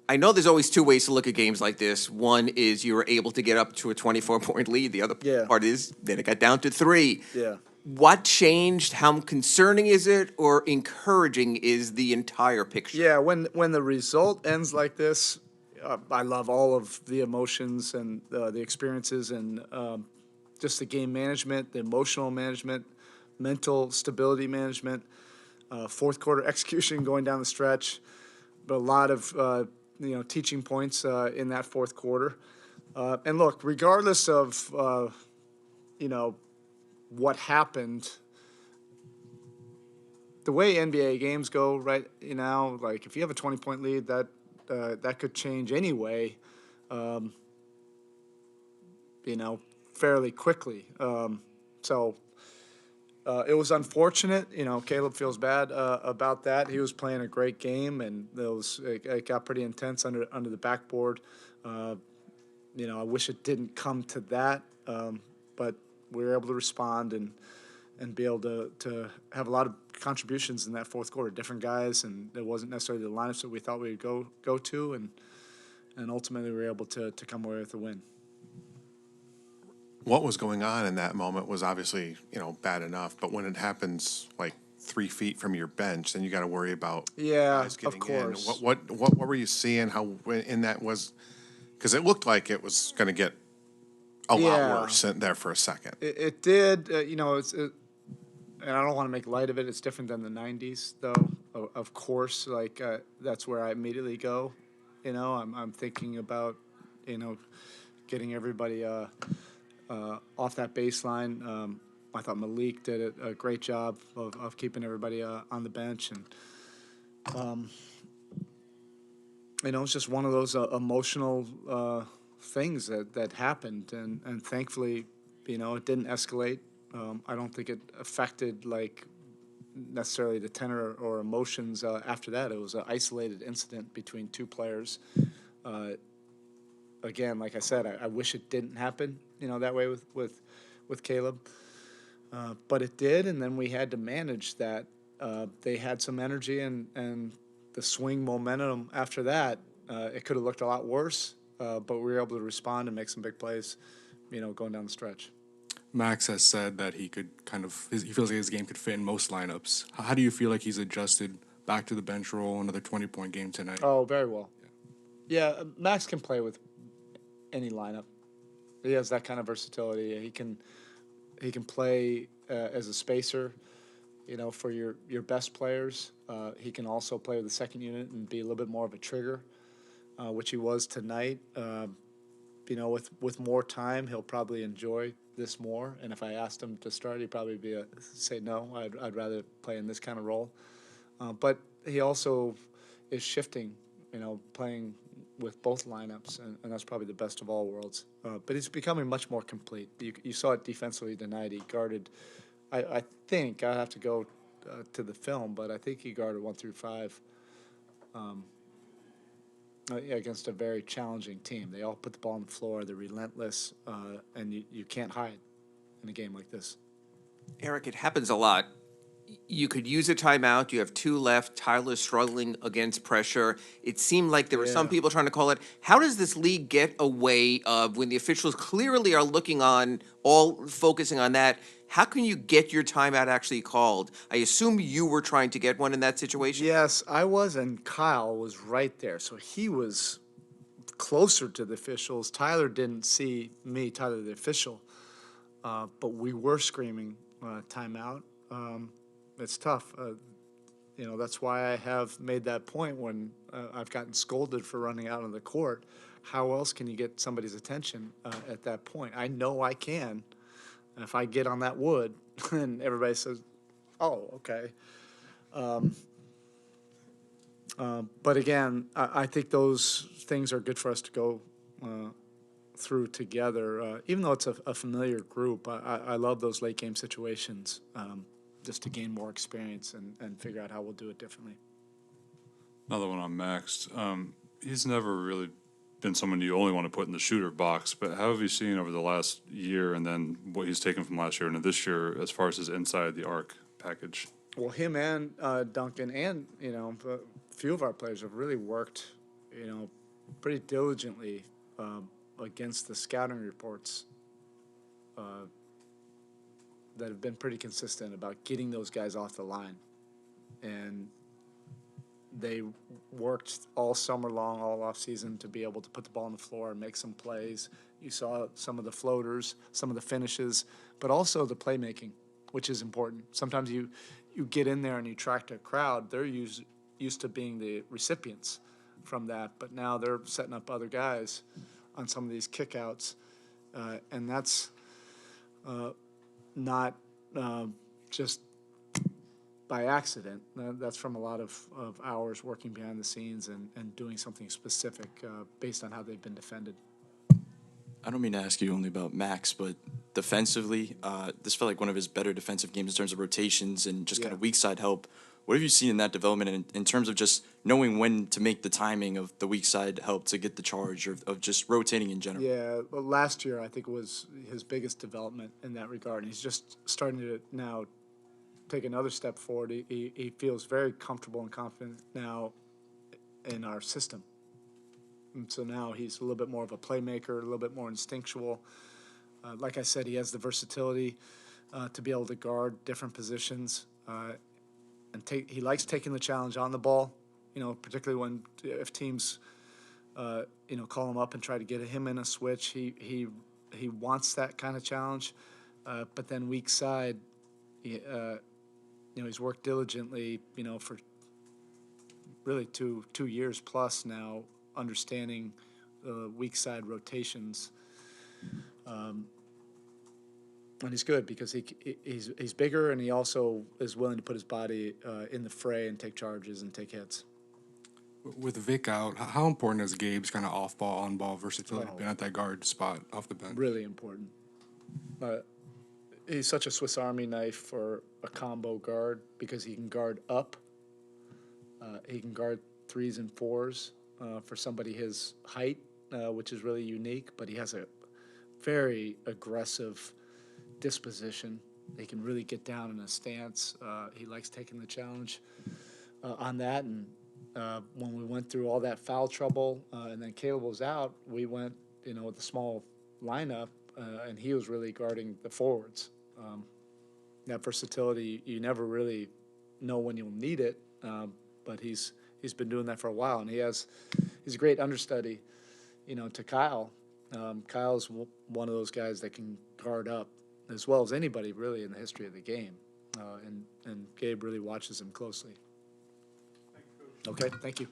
I know there's always two ways to look at games like this. One is you were able to get up to a 24-point lead. The other Yeah. part is then it got down to 3. Yeah. What changed? How concerning is it, or encouraging is the entire picture? Yeah, when the result ends like this, I love all of the emotions and the experiences and just the game management, the emotional management, mental stability management, fourth quarter execution going down the stretch, but a lot of teaching points in that fourth quarter. And look, regardless of what happened, the way NBA games go right now, like if you have a 20-point lead, that could change anyway, fairly quickly. So it was unfortunate. Caleb feels bad about that. He was playing a great game, and it got pretty intense under the backboard. I wish it didn't come to that, but we were able to respond and be able to have a lot of contributions in that fourth quarter. Different guys, and it wasn't necessarily the lineups that we thought we would go to, and ultimately we were able to come away with a win. What was going on in that moment was obviously, bad enough, but when it happens like 3 feet from your bench, then you got to worry about guys Of getting course. in. What were you seeing? How in that was, because it looked like it was going to get a lot worse there for a second. It did. And I don't want to make light of it. It's different than the '90s, though. Of course, that's where I immediately go. I'm thinking about, getting everybody off that baseline. I thought Malik did a great job of keeping everybody on the bench, and it's just one of those emotional things that happened, and thankfully, it didn't escalate. I don't think it affected necessarily the tenor or emotions after that. It was an isolated incident between two players. Again, like I said, I wish it didn't happen, that way with Caleb. But it did, and then we had to manage that. They had some energy, and the swing momentum after that, it could have looked a lot worse, but we were able to respond and make some big plays, going down the stretch. Max has said that he feels like his game could fit in most lineups. How do you feel like he's adjusted back to the bench role, another 20-point game tonight? Oh, very well. Yeah, Max can play with any lineup. He has that kind of versatility. He can play as a spacer, for your best players. He can also play with the second unit and be a little bit more of a trigger, which he was tonight. With more time, he'll probably enjoy this more. And if I asked him to start, he'd probably say no. I'd rather play in this kind of role. But he also is shifting, playing with both lineups, and that's probably the best of all worlds. But he's becoming much more complete. You saw it defensively tonight. He guarded, I think, I have to go to the film, but I think he guarded 1 through 5 against a very challenging team. They all put the ball on the floor. They're relentless, and you can't hide in a game like this. Erik, it happens a lot. You could use a timeout. You have 2 left. Tyler's struggling against pressure. It seemed like there were some people trying to call it. How does this league get away of when the officials clearly are looking on, all focusing on that? How can you get your timeout actually called? I assume you were trying to get one in that situation. Yes, I was, and Kyle was right there. So he was closer to the officials. Tyler didn't see me, Tyler the official, but we were screaming timeout. It's tough. That's why I have made that point when I've gotten scolded for running out on the court. How else can you get somebody's attention at that point? I know I can. If I get on that wood and everybody says, oh, okay. But again, I think those things are good for us to go through together. Even though it's a familiar group, I love those late game situations just to gain more experience and figure out how we'll do it differently. Another one on Max. He's never really been someone you only want to put in the shooter box, but how have you seen over the last year and then what he's taken from last year into this year as far as his inside the arc package? Well, him and Duncan and, a few of our players have really worked, pretty diligently against the scouting reports that have been pretty consistent about getting those guys off the line. And they worked all summer long, all off season, to be able to put the ball on the floor and make some plays. You saw some of the floaters, some of the finishes, but also the playmaking, which is important. Sometimes you get in there and you attract a crowd. They're used to being the recipients from that, but now they're setting up other guys on some of these kickouts, and that's not just by accident. That's from a lot of hours working behind the scenes and doing something specific based on how they've been defended. I don't mean to ask you only about Max, but defensively, this felt like one of his better defensive games in terms of rotations and just kind of weak side help. What have you seen in that development in terms of just knowing when to make the timing of the weak side help to get the charge, or of just rotating in general? Yeah, well, last year I think was his biggest development in that regard. And he's just starting to now take another step forward. He feels very comfortable and confident now in our system. And so now he's a little bit more of a playmaker, a little bit more instinctual. Like I said, he has the versatility to be able to guard different positions. And he likes taking the challenge on the ball, particularly if teams, call him up and try to get him in a switch. He wants that kind of challenge. But then weak side, he's worked diligently, for really two years plus now, understanding weak side rotations. And he's good because he's bigger, and he also is willing to put his body in the fray and take charges and take hits. With Vic out, how important has Gabe's kind of off-ball, on-ball versatility been at that guard spot off the bench? Really important. He's such a Swiss Army knife for a combo guard because he can guard up. He can guard 3s and 4s for somebody his height, which is really unique, but he has a very aggressive disposition. He can really get down in a stance. He likes taking the challenge on that. And when we went through all that foul trouble and then Caleb was out, we went, with a small lineup, and he was really guarding the forwards. That versatility, you never really know when you'll need it, but he's been doing that for a while, and he's a great understudy, to Kyle. Kyle's one of those guys that can guard up as well as anybody really in the history of the game, and Gabe really watches him closely. Okay, thank you.